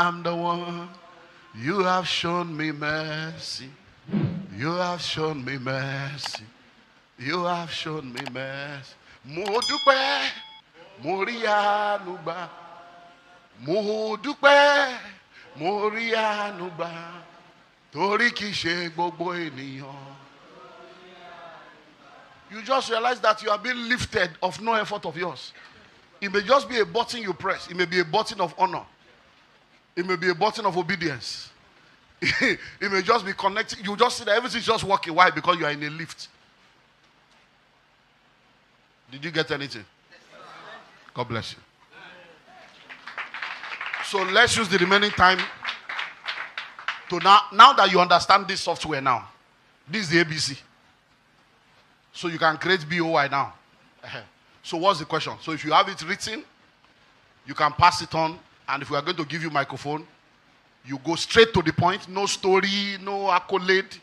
am the one. You have shown me mercy. You have shown me mercy. You have shown me mercy. Mo dúpẹ́, mo rí àánú gbà. Mo dúpẹ́, mo rí àánú gbà. Torí kìí ṣe gbogbo ènìyàn. You just realize that you are being lifted of no effort of yours. It may just be a button you press. It may be a button of honor. It may be a button of obedience. It may just be connected. You just see that everything's just working. Why? Because you are in a lift. Did you get anything? God bless you. So let's use the remaining time to now that you understand this software now. This is the ABC. So you can create BOI now. So what's the question? So if you have it written, you can pass it on. And if we are going to give you microphone, you go straight to the point. No story, no accolade.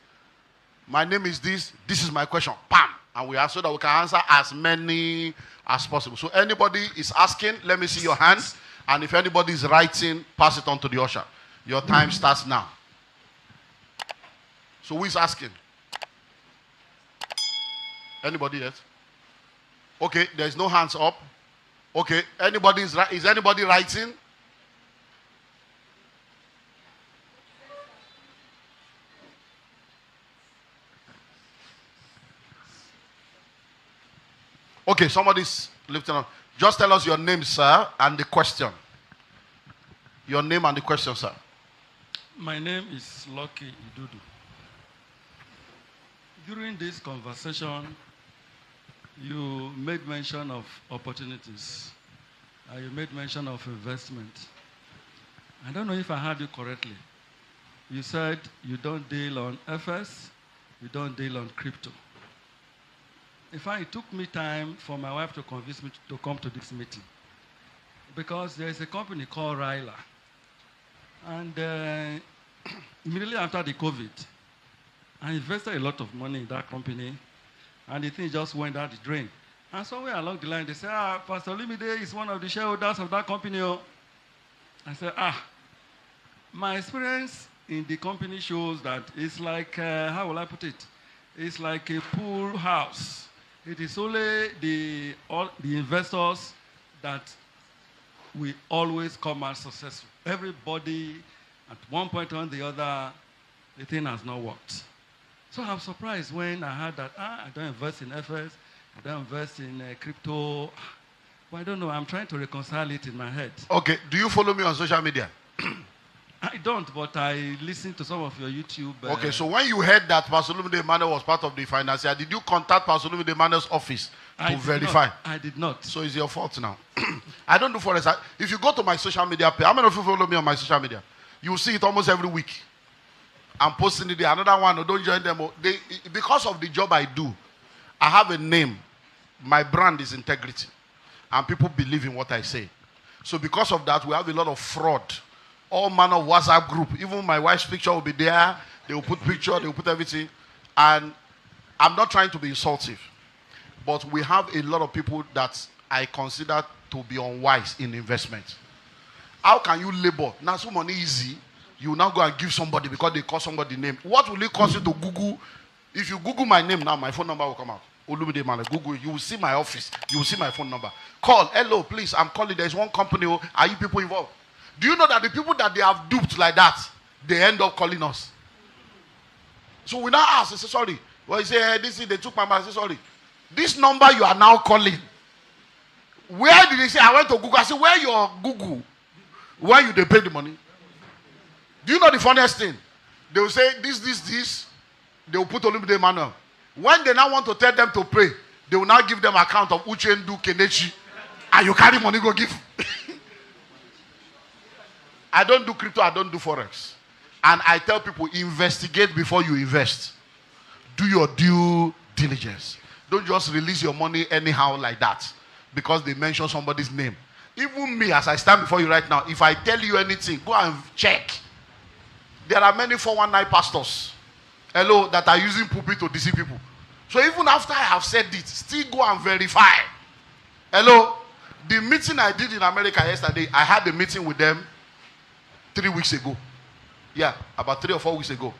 My name is this. This is my question. Bam. And we answer so that we can answer as many as possible. So anybody is asking, let me see your hands. And if anybody is writing, pass it on to the usher. Your time starts now. So who is asking? Anybody else? Okay, there's no hands up. Okay, is anybody writing? Okay, somebody's lifting up. Just tell us your name, sir, and the question. Your name and the question, sir. My name is Lucky Idudu. During this conversation, you made mention of opportunities. You made mention of investment. I don't know if I heard you correctly. You said you don't deal on FS, you don't deal on crypto. In fact, it took me time for my wife to convince me to come to this meeting. Because there is a company called Ryla. And immediately after the COVID, I invested a lot of money in that company. And the thing just went down the drain. And somewhere along the line, they said, Pastor Olumide is one of the shareholders of that company. I said, my experience in the company shows that it's like, how will I put it? It's like a pool house. It is only the investors that will always come out successful. Everybody, at one point or the other, the thing has not worked. So I'm surprised when I heard that, I don't invest in FS, I don't invest in crypto. Well, I don't know, I'm trying to reconcile it in my head. Okay, do you follow me on social media? I don't, but I listen to some of your YouTube. Okay, so when you heard that Pastor Olumide Emmanuel was part of the financier, did you contact Pastor Olumide Emmanuel's office to verify? I did not. So it's your fault now. I don't do forex. If you go to my social media page, how many of you follow me on my social media? You will see it almost every week. I'm posting it there. Another one, don't join them. Because of the job I do, I have a name. My brand is integrity. And people believe in what I say. So because of that, we have a lot of fraud. All manner of WhatsApp group. Even my wife's picture will be there. They will put picture, they will put everything. And I'm not trying to be insultive. But we have a lot of people that I consider to be unwise in investment. How can you labor? Now, so money easy. You now go and give somebody because they call somebody name. What will it cost you to Google? If you Google my name now, my phone number will come out. Olumide Emmanuel. Google it. You will see my office. You will see my phone number. Call. Hello, please. I'm calling. There's one company. Are you people involved? Do you know that the people that they have duped like that, they end up calling us? So we now ask, I say, sorry. Well, you say, hey, this is, they took my money. I say, sorry. This number you are now calling, where did they say? I went to Google. I said, where your Google? Where you they pay the money? Do you know the funniest thing? They will say, this. They will put Olumide Emmanuel. When they now want to tell them to pray, they will now give them account of Uchendu Kenechi. And you carry money, go give. I don't do crypto, I don't do forex. And I tell people, investigate before you invest. Do your due diligence. Don't just release your money anyhow like that because they mention somebody's name. Even me, as I stand before you right now, if I tell you anything, go and check. There are many 419 pastors, hello, that are using pulpit to deceive people. So even after I have said it, still go and verify. Hello, the meeting I did in America yesterday, I had a meeting with them. 3 weeks ago. Yeah, about 3 or 4 weeks ago.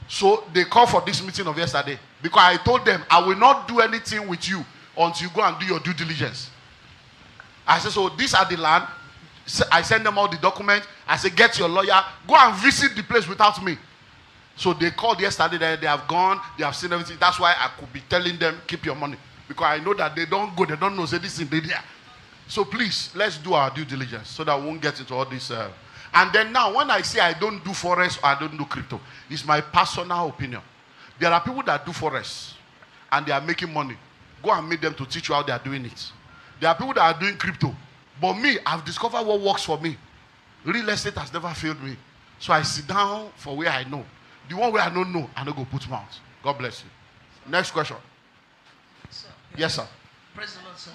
So they called for this meeting of yesterday because I told them I will not do anything with you until you go and do your due diligence. I said, so these are the land. I send them all the documents. I said, get your lawyer. Go and visit the place without me. So they called yesterday. They have gone. They have seen everything. That's why I could be telling them, keep your money. Because I know that they don't go. They don't know. Say this in the area. So please, let's do our due diligence so that we won't get into all this. And then now, when I say I don't do forex or I don't do crypto, it's my personal opinion. There are people that do forex and they are making money. Go and meet them to teach you how they are doing it. There are people that are doing crypto. But me, I've discovered what works for me. Real estate has never failed me. So I sit down for where I know. The one where I don't know, I don't go put mouth. God bless you. Next question. Sir, yes, sir. Praise the Lord, sir.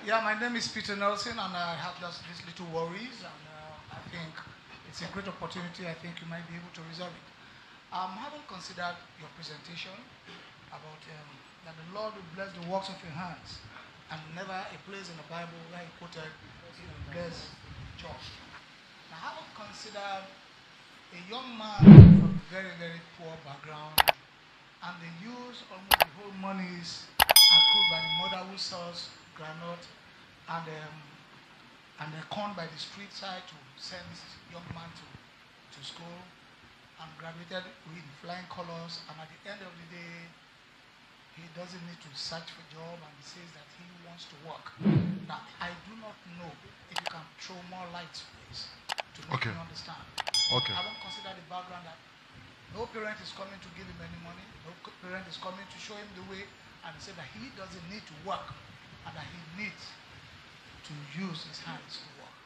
Yeah, my name is Peter Nelson, and I have just these little worries, and I think it's a great opportunity. I think you might be able to resolve it. Having considered your presentation about that the Lord will bless the works of your hands, and never a place in the Bible where he quoted, bless job. Now, having considered a young man from a very, very poor background, and they use almost the whole monies accrued by the mother who sells granite and the corn by the street side to send this young man to school, and graduated with flying colors, and at the end of the day, he doesn't need to search for a job, and he says that he wants to work. Now, I do not know if you can throw more light to this to make me understand. Okay. I haven't considered the background that no parent is coming to give him any money, no parent is coming to show him the way, and he said that he doesn't need to work, and that he needs to use his hands to work.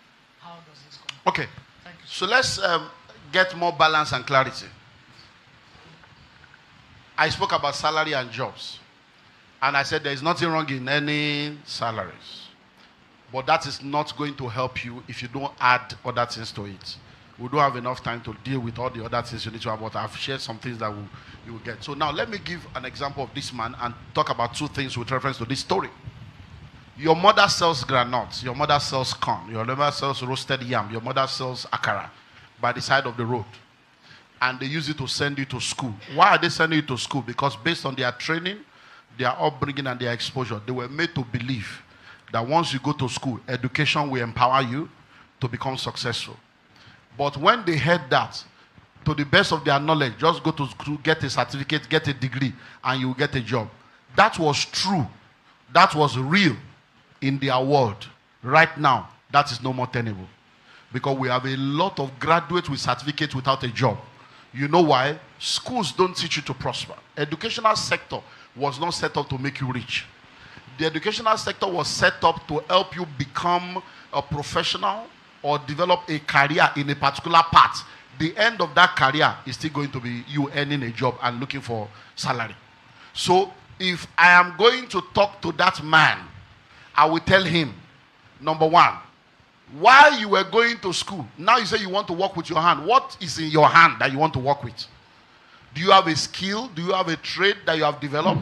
How does this come? Okay. Thank you. So let's get more balance and clarity. I spoke about salary and jobs. And I said there is nothing wrong in any salaries. But that is not going to help you if you don't add other things to it. We don't have enough time to deal with all the other things you need to have, but I've shared some things that you will get. So now let me give an example of this man and talk about two things with reference to this story. Your mother sells granules. Your mother sells corn. Your mother sells roasted yam. Your mother sells akara by the side of the road. And they use it to send you to school. Why are they sending you to school? Because based on their training, their upbringing, and their exposure, they were made to believe that once you go to school, education will empower you to become successful. But when they heard that, to the best of their knowledge, just go to school, get a certificate, get a degree, and you will get a job. That was true. That was real in their world. Right now, that is no more tenable. Because we have a lot of graduates with certificates without a job. You know why? Schools don't teach you to prosper. Educational sector was not set up to make you rich. The educational sector was set up to help you become a professional or develop a career in a particular path. The end of that career is still going to be you earning a job and looking for salary. So if I am going to talk to that man, I will tell him, number one, while you were going to school, now you say you want to work with your hand. What is in your hand that you want to work with? Do you have a skill? Do you have a trade that you have developed?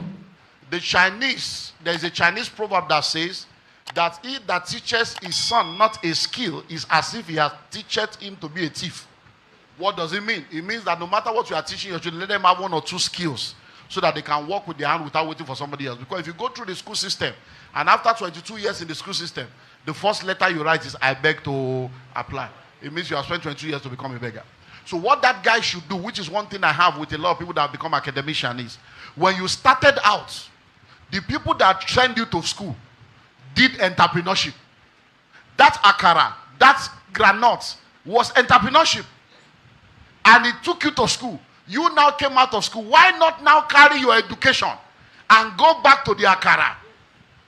The Chinese, there is a Chinese proverb that says that he that teaches his son not a skill is as if he has taught him to be a thief. What does it mean? It means that no matter what you are teaching your children, let them have one or two skills so that they can work with their hand without waiting for somebody else. Because if you go through the school system, and after 22 years in the school system, the first letter you write is, I beg to apply. It means you have spent 22 years to become a beggar. So what that guy should do, which is one thing I have with a lot of people that have become academicians, is when you started out, the people that send you to school did entrepreneurship. That akara, that granite was entrepreneurship. And it took you to school. You now came out of school. Why not now carry your education and go back to the akara,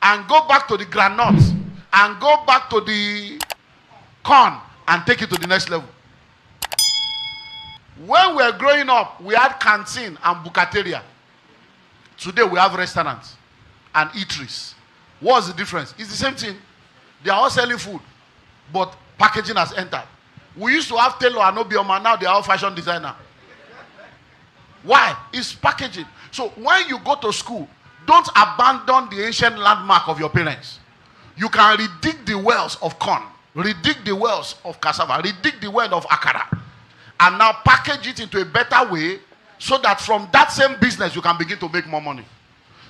and go back to the granite, and go back to the corn, and take it to the next level? When we were growing up, we had canteen and bukateria. Today we have restaurants and eateries. What's the difference? It's the same thing. They are all selling food, but packaging has entered. We used to have tailor and Obioma, now they are all fashion designer. Why? It's packaging. So when you go to school, don't abandon the ancient landmark of your parents. You can redig the wells of corn, redig the wells of cassava, redig the well of akara, and now package it into a better way so that from that same business you can begin to make more money.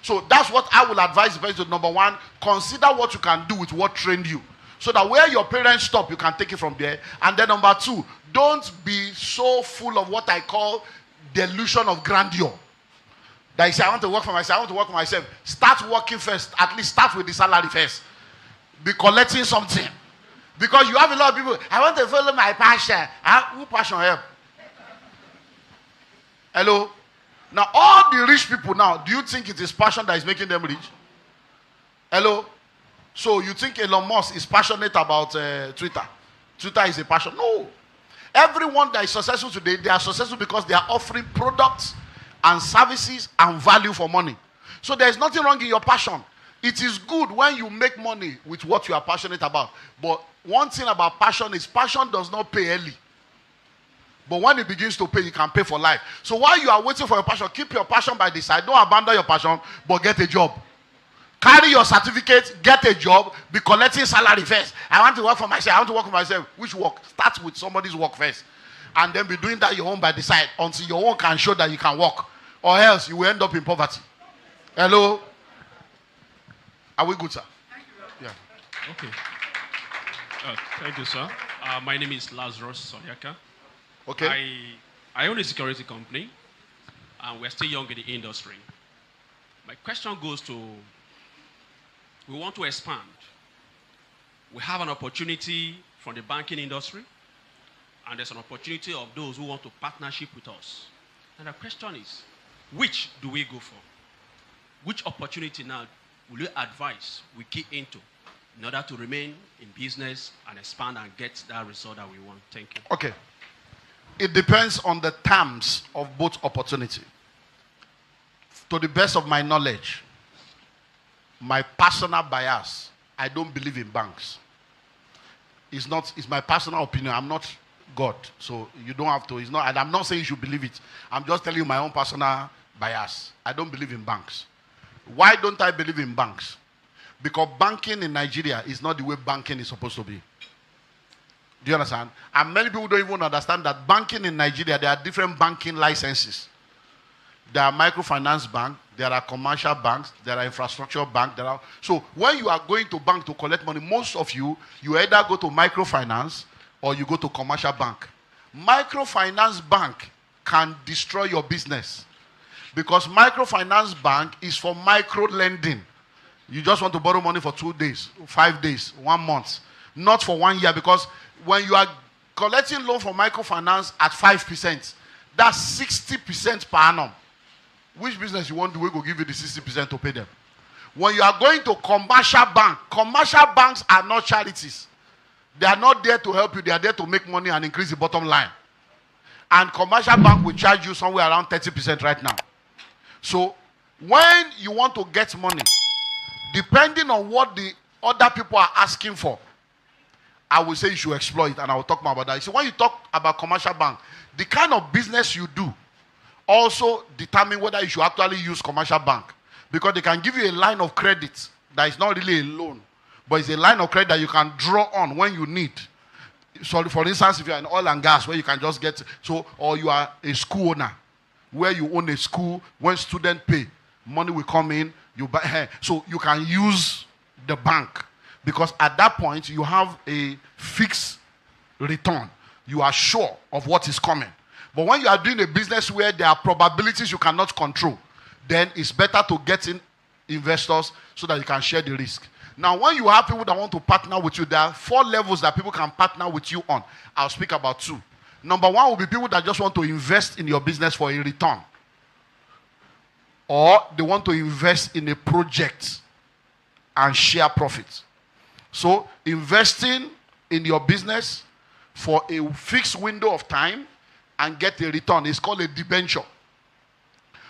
So that's what I will advise the person. Number one, consider what you can do with what trained you. So that where your parents stop, you can take it from there. And then number two, don't be so full of what I call delusion of grandeur. That you say, I want to work for myself, I want to work for myself. Start working first. At least start with the salary first. Be collecting something. Because you have a lot of people, I want to follow my passion. Who passion help? Hello? Now, all the rich people now, do you think it is passion that is making them rich? Hello? So you think Elon Musk is passionate about Twitter? Twitter is a passion? No. Everyone that is successful today, they are successful because they are offering products and services and value for money. So there is nothing wrong in your passion. It is good when you make money with what you are passionate about. But one thing about passion is passion does not pay early. But when it begins to pay, you can pay for life. So while you are waiting for your passion, keep your passion by the side. Don't abandon your passion, but get a job. Carry your certificate, get a job, be collecting salary first. I want to work for myself. I want to work for myself. Which work? Start with somebody's work first. And then be doing that your own by the side until your own can show that you can work. Or else you will end up in poverty. Hello? Are we good, sir? Thank you. Yeah. Okay. Thank you, sir. My name is Lazarus Soyaka. Okay. I own a security company, and we're still young in the industry. My question goes to, we want to expand. We have an opportunity from the banking industry, and there's an opportunity of those who want to partnership with us. And the question is, which do we go for? Which opportunity now will you advise we key into in order to remain in business and expand and get that result that we want? Thank you. Okay. It depends on the terms of both opportunity. To the best of my knowledge, my personal bias, I don't believe in banks. It's my personal opinion. I'm not God. So you don't have to. It's not, and I'm not saying you should believe it. I'm just telling you my own personal bias. I don't believe in banks. Why don't I believe in banks? Because banking in Nigeria is not the way banking is supposed to be. Do you understand? And many people don't even understand that banking in Nigeria, there are different banking licenses. There are microfinance banks, there are commercial banks, there are infrastructure banks. So when you are going to bank to collect money, most of you either go to microfinance or you go to commercial bank. Microfinance bank can destroy your business because microfinance bank is for micro lending. You just want to borrow money for 2 days, 5 days, 1 month, not for 1 year, because when you are collecting loan from microfinance at 5%, that's 60% per annum. Which business you want to do, we will give you the 60% to pay them. When you are going to commercial banks are not charities. They are not there to help you. They are there to make money and increase the bottom line. And commercial bank will charge you somewhere around 30% right now. So when you want to get money, depending on what the other people are asking for, I will say you should explore it, and I will talk more about that. So when you talk about commercial bank, the kind of business you do also determine whether you should actually use commercial bank, because they can give you a line of credit that is not really a loan, but it's a line of credit that you can draw on when you need. So for instance, if you're in oil and gas, where you can just get, or you are a school owner, where you own a school, when students pay, money will come in, you buy, so you can use the bank. Because at that point, you have a fixed return. You are sure of what is coming. But when you are doing a business where there are probabilities you cannot control, then it's better to get in investors so that you can share the risk. Now, when you have people that want to partner with you, there are 4 levels that people can partner with you on. I'll speak about 2. Number 1 will be people that just want to invest in your business for a return. Or they want to invest in a project and share profits. So, investing in your business for a fixed window of time and get a return is called a debenture.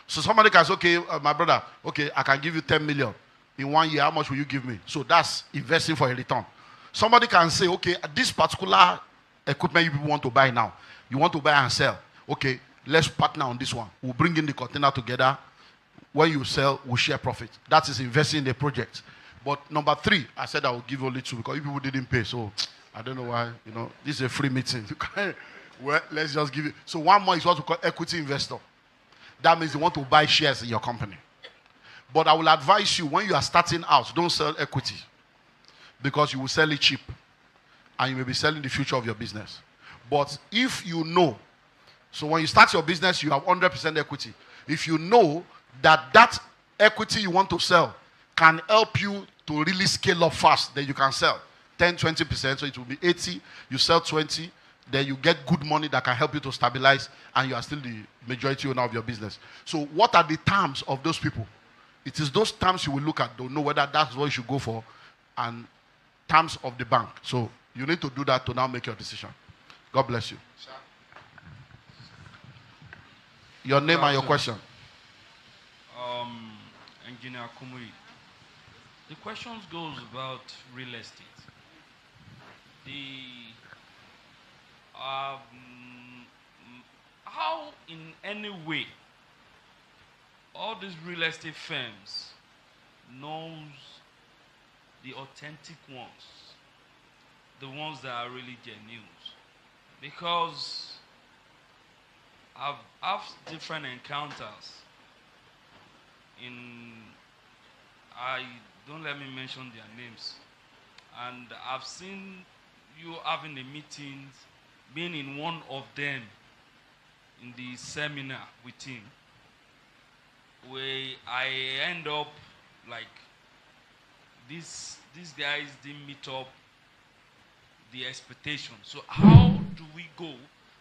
So, somebody can say, okay, my brother, okay, I can give you 10 million. In 1 year, how much will you give me? So, that's investing for a return. Somebody can say, okay, this particular equipment you people want to buy now, you want to buy and sell. Okay, let's partner on this one. We'll bring in the container together. When you sell, we'll share profit. That is investing in the project. But number 3, I said I will give only 2 because you people didn't pay. So I don't know why, this is a free meeting. Well, let's just give it. So one more is what we call equity investor. That means you want to buy shares in your company. But I will advise you, when you are starting out, don't sell equity. Because you will sell it cheap. And you may be selling the future of your business. But if you know, so when you start your business, you have 100% equity. If you know that equity you want to sell can help you to really scale up fast, then you can sell 10, 20%. So it will be 80, you sell 20, then you get good money that can help you to stabilize, and you are still the majority owner of your business. So what are the terms of those people? It is those terms you will look at to know whether that's what you should go for, and terms of the bank. So you need to do that to now make your decision. God bless you. Sir. Your name and your question. Engineer Kumui. The question goes about real estate. How in any way all these real estate firms knows the authentic ones, the ones that are really genuine? Because I've had different encounters don't let me mention their names, and I've seen you having the meetings, being in one of them in the seminar with him, where I end up like these guys didn't meet up the expectation. So how do we go?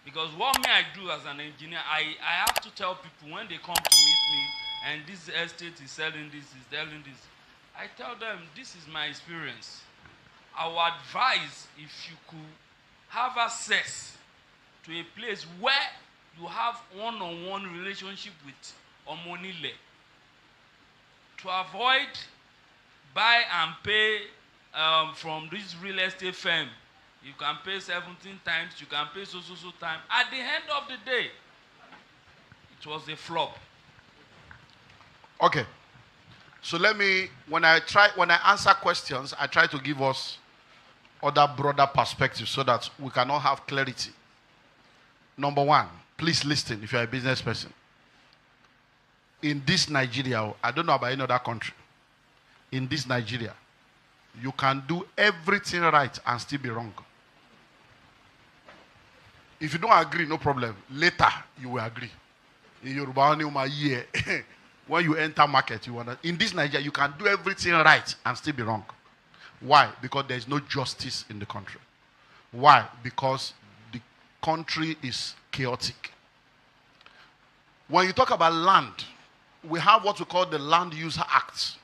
Because what may I do as an engineer, I have to tell people when they come to meet me, and this estate is selling this, is selling this. I tell them, this is my experience. I would advise if you could have access to a place where you have one-on-one relationship with Omonile, to avoid buy and pay from this real estate firm. You can pay 17 times, you can pay so time. At the end of the day, it was a flop. Okay. So when I answer questions, I try to give us other broader perspectives so that we can all have clarity. Number one, please listen if you're a business person. In this Nigeria, I don't know about any other country. In this Nigeria, you can do everything right and still be wrong. If you don't agree, no problem. Later, you will agree. In Yoruba, when you enter market, in this Nigeria, you can do everything right and still be wrong. Why? Because there is no justice in the country. Why? Because the country is chaotic. When you talk about land, we have what we call the Land User Act.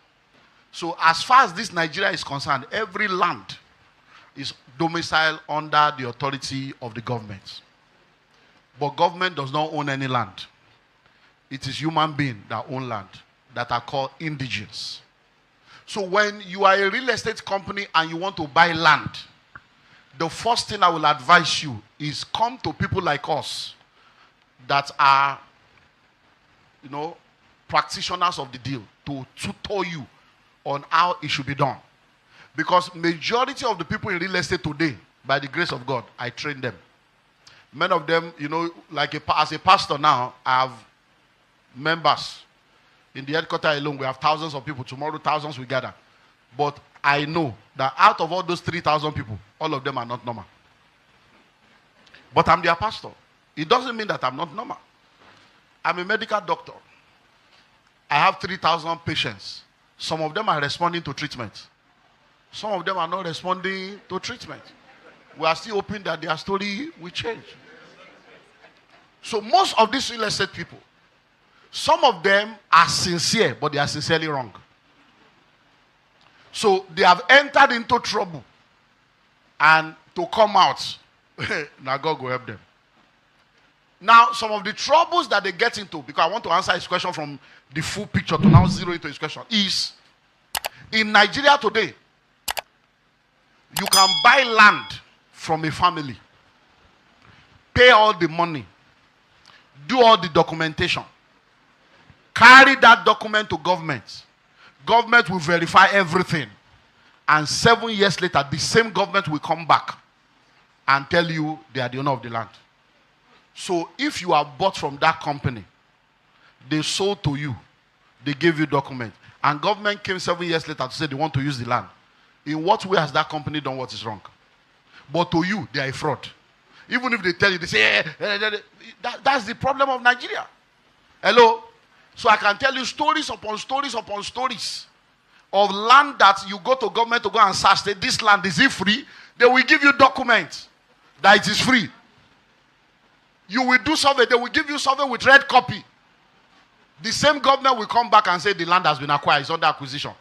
So as far as this Nigeria is concerned, every land is domiciled under the authority of the government. But government does not own any land. It is human beings that own land, that are called indigenes. So when you are a real estate company and you want to buy land, the first thing I will advise you is come to people like us that are, practitioners of the deal to tutor you on how it should be done. Because majority of the people in real estate today, by the grace of God, I train them. Many of them, as a pastor now, I have members. In the headquarters alone, we have thousands of people. Tomorrow, thousands will gather. But I know that out of all those 3,000 people, all of them are not normal. But I'm their pastor. It doesn't mean that I'm not normal. I'm a medical doctor. I have 3,000 patients. Some of them are responding to treatment. Some of them are not responding to treatment. We are still hoping that their story will change. So most of these real estate people, some of them are sincere, but they are sincerely wrong. So they have entered into trouble. And to come out, now God will help them. Now, some of the troubles that they get into, because I want to answer his question from the full picture to now zero into his question, is in Nigeria today, you can buy land from a family, pay all the money, do all the documentation, carry that document to government. Government will verify everything. And 7 years later, the same government will come back and tell you they are the owner of the land. So if you are bought from that company, they sold to you, they gave you document, and government came 7 years later to say they want to use the land. In what way has that company done what is wrong? But to you, they are a fraud. Even if they tell you, they say, that's the problem of Nigeria. Hello? So I can tell you stories upon stories upon stories of land that you go to government to go and search. Say, this land, is it free? They will give you documents that it is free. You will do survey, they will give you survey with red copy. The same government will come back and say the land has been acquired, it's under acquisition.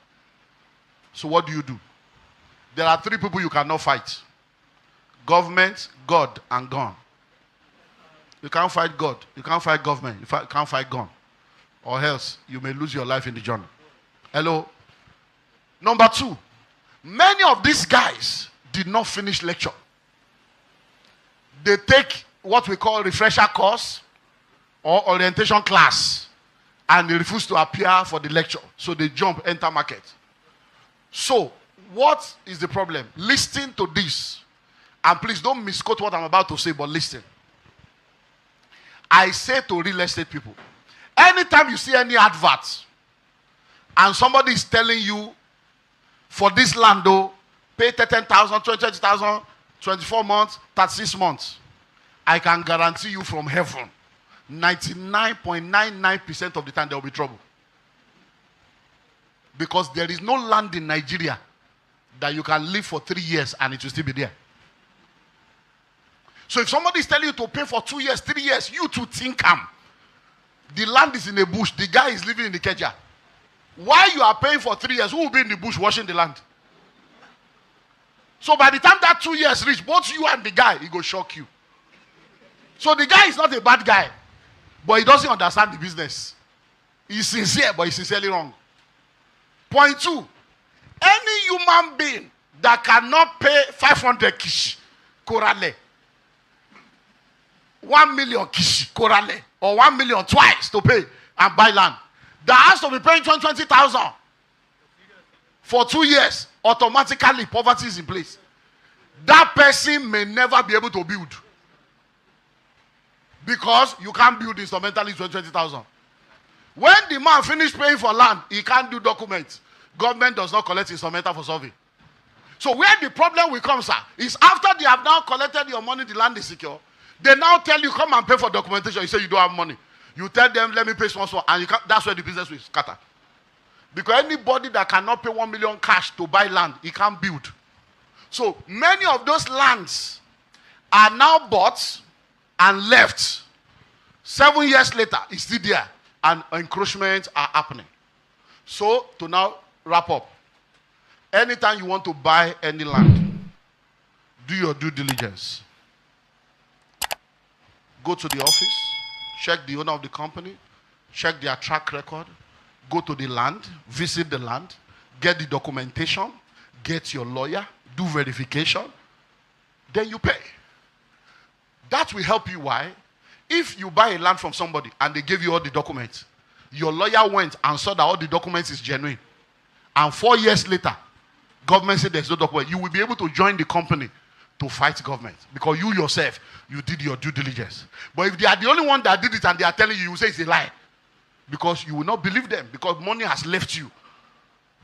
So what do? There are 3 people you cannot fight. Government, God, and gun. You can't fight God, you can't fight government, you can't fight gun. Or else you may lose your life in the journey. Hello? Number 2, many of these guys did not finish lecture. They take what we call refresher course or orientation class, and they refuse to appear for the lecture. So they jump, enter market. So what is the problem? Listen to this. And please don't misquote what I'm about to say, but listen. I say to real estate people, anytime you see any advert and somebody is telling you, for this land though, pay 10,000, 20,000, 24 months, 36 months, I can guarantee you from heaven, 99.99% of the time there will be trouble. Because there is no land in Nigeria that you can live for 3 years and it will still be there. So if somebody is telling you to pay for 2 years, 3 years, you too think the land is in a bush, the guy is living in the keja. Why you are paying for 3 years? Who will be in the bush washing the land? So by the time that 2 years reach, both you and the guy, he go shock you. So the guy is not a bad guy, but he doesn't understand the business. He's sincere, but he's sincerely wrong. Point 2, any human being that cannot pay 500 kish, korale, 1 million kish, korale, or 1 million twice to pay and buy land, that has to be paying 20,000 for 2 years, automatically poverty is in place. That person may never be able to build. Because you can't build instrumentally 20,000. When the man finished paying for land, he can't do documents. Government does not collect instrumental for survey. So where the problem will come, sir, is after they have now collected your money, the land is secure. They now tell you, come and pay for documentation. You say you don't have money. You tell them, let me pay small, and you can't, that's where the business will scatter. Because anybody that cannot pay 1 million cash to buy land, he can't build. So many of those lands are now bought and left. 7 years later, it's still there, and encroachments are happening. So to now wrap up, anytime you want to buy any land, do your due diligence. Go to the office, check the owner of the company, check their track record, go to the land, visit the land, get the documentation, get your lawyer, do verification, then you pay. That will help you. Why? If you buy a land from somebody and they give you all the documents, your lawyer went and saw that all the documents is genuine, and 4 years later, government said there's no document, you will be able to join the company to fight government because you yourself, you did your due diligence. But if they are the only one that did it and they are telling you, you will say it's a lie because you will not believe them because money has left you,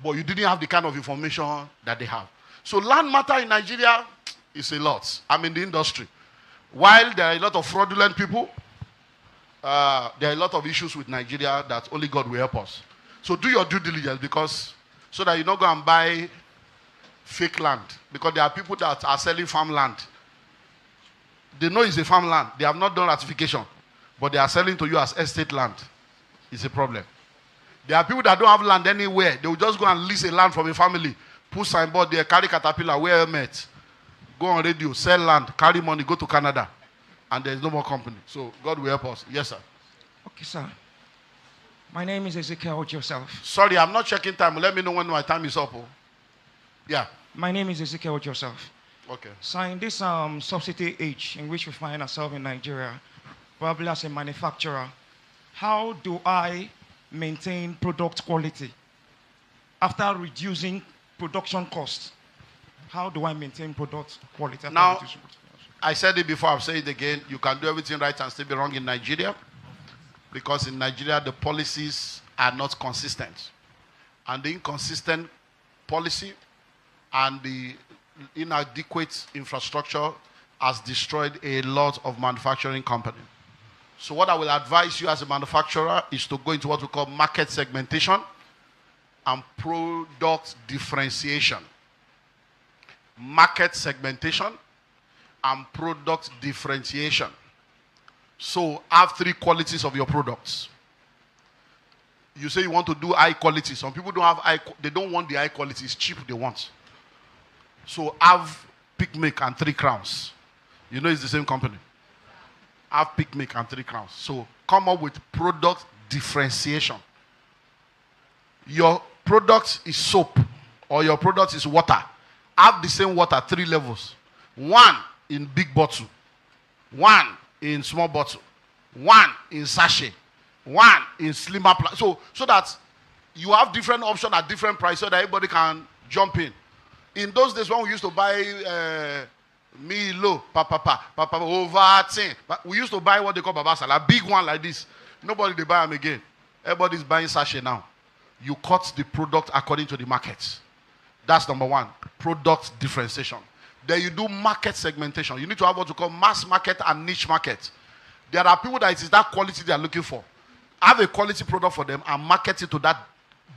but you didn't have the kind of information that they have. So land matter in Nigeria is a lot. I'm in the industry. While there are a lot of fraudulent people, there are a lot of issues with Nigeria that only God will help us. So do your due diligence because so that you don't go and buy fake land. Because there are people that are selling farmland. They know it's a farmland. They have not done ratification. But they are selling to you as estate land. It's a problem. There are people that don't have land anywhere. They will just go and lease a land from a family. Put signboard there, carry caterpillar, wear helmet. Go on radio, sell land, carry money, go to Canada. And there is no more company. So God will help us. Yes, sir. Okay, sir. My name is Ezekiel Joseph. Sorry, I'm not checking time. Let me know when my time is up. Oh. Yeah. My name is Ezekiel Joseph. Okay. So in this subsidy age in which we find ourselves in Nigeria, probably as a manufacturer, how do I maintain product quality after reducing production costs? How do I maintain product quality? Now, I said it before, I'll say it again. You can do everything right and still be wrong in Nigeria. Because in Nigeria, the policies are not consistent. And the inconsistent policy and the inadequate infrastructure has destroyed a lot of manufacturing companies. So what I will advise you as a manufacturer is to go into what we call market segmentation and product differentiation. Market segmentation and product differentiation. So have 3 qualities of your products. You say you want to do high quality. Some people don't have they don't want the high quality. It's cheap they want. So have Pick and 3 crowns. You know it's the same company. Have Pick and 3 crowns. So come up with product differentiation. Your product is soap or your product is water. Have the same water, 3 levels. 1 in big bottle, 1 in small bottle, 1 in sachet, 1 in slimmer. So that you have different options at different prices so that everybody can jump in. In those days when we used to buy Milo, papa, Ovaltine, we used to buy what they call babasala, big one like this. Nobody they buy them again. Everybody's buying sachet now. You cut the product according to the market. That's number 1, product differentiation. Then you do market segmentation. You need to have what you call mass market and niche market. There are people that it is that quality they are looking for. Have a quality product for them and market it to that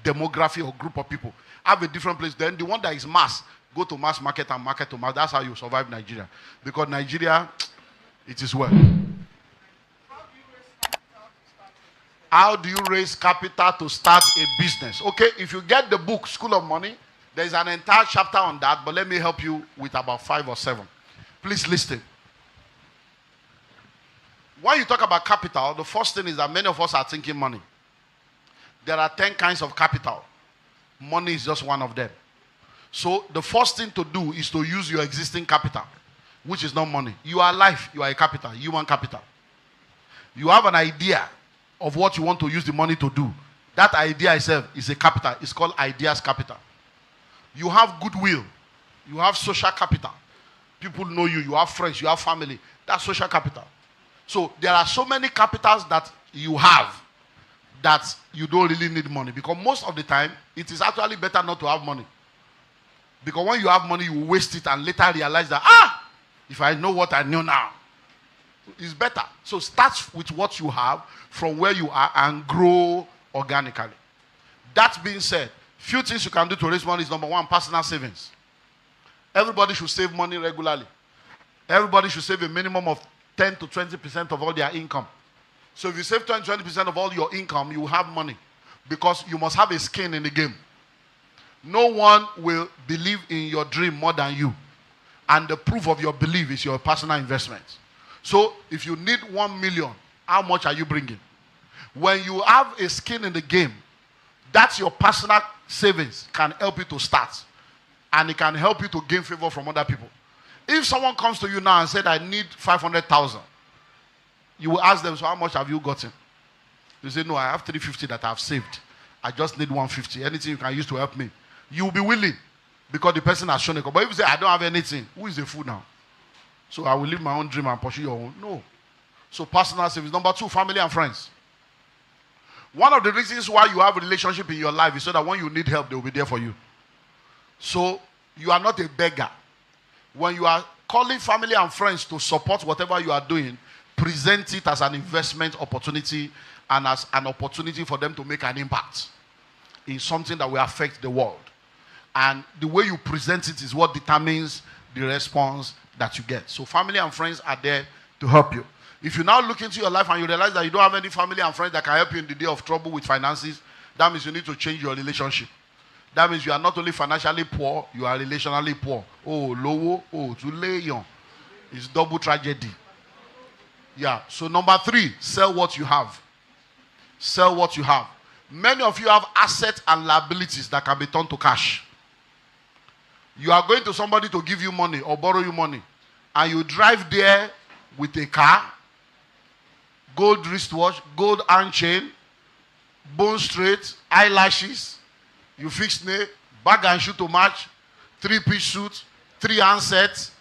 demography or group of people. Have a different place. Then the one that is mass, go to mass market and market to mass. That's how you survive Nigeria. Because Nigeria, it is well. How do you raise capital to start a business? Okay, if you get the book, School of Money, there's an entire chapter on that, but let me help you with about 5 or 7. Please listen. When you talk about capital, the first thing is that many of us are thinking money. There are 10 kinds of capital. Money is just one of them. So the first thing to do is to use your existing capital, which is not money. You are alive, you are a capital, human capital. You have an idea of what you want to use the money to do. That idea itself is a capital. It's called ideas capital. You have goodwill. You have social capital. People know you. You have friends. You have family. That's social capital. So there are so many capitals that you have that you don't really need money. Because most of the time, it is actually better not to have money. Because when you have money, you waste it and later realize that, if I know what I know now, it's better. So start with what you have from where you are and grow organically. That being said, few things you can do to raise money is number 1, personal savings. Everybody should save money regularly. Everybody should save a minimum of 10 to 20% of all their income. So if you save 20% of all your income, you have money. Because you must have a skin in the game. No one will believe in your dream more than you. And the proof of your belief is your personal investment. So if you need 1 million, how much are you bringing? When you have a skin in the game, that's your personal savings can help you to start. And it can help you to gain favor from other people. If someone comes to you now and said, I need 500,000, you will ask them, so how much have you gotten? You say, no, I have 350 that I've saved. I just need 150. Anything you can use to help me. You will be willing because the person has shown it. But if you say, I don't have anything, who is the fool now? So I will live my own dream and pursue your own. No. So personal savings. Number 2, family and friends. One of the reasons why you have a relationship in your life is so that when you need help, they will be there for you. So you are not a beggar. When you are calling family and friends to support whatever you are doing, present it as an investment opportunity and as an opportunity for them to make an impact in something that will affect the world. And the way you present it is what determines the response that you get. So family and friends are there to help you. If you now look into your life and you realize that you don't have any family and friends that can help you in the day of trouble with finances, that means you need to change your relationship. That means you are not only financially poor, you are relationally poor. Oh, lowo, oh, to lay young. It's double tragedy. Yeah. So number 3, sell what you have. Sell what you have. Many of you have assets and liabilities that can be turned to cash. You are going to somebody to give you money or borrow you money, and you drive there with a car, gold wristwatch, gold hand chain, bone straight, eyelashes, you fix nail, bag and shoe to match, 3-piece suit, 3 handsets,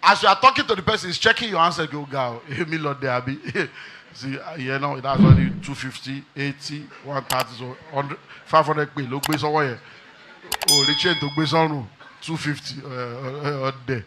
As you are talking to the person, he's checking your answer. Go, girl, me lot there, be. See, you know, that's only 250, 80, 130, so 100, 500 quid. Look, based on what? Oh, the chain to based on 250 there.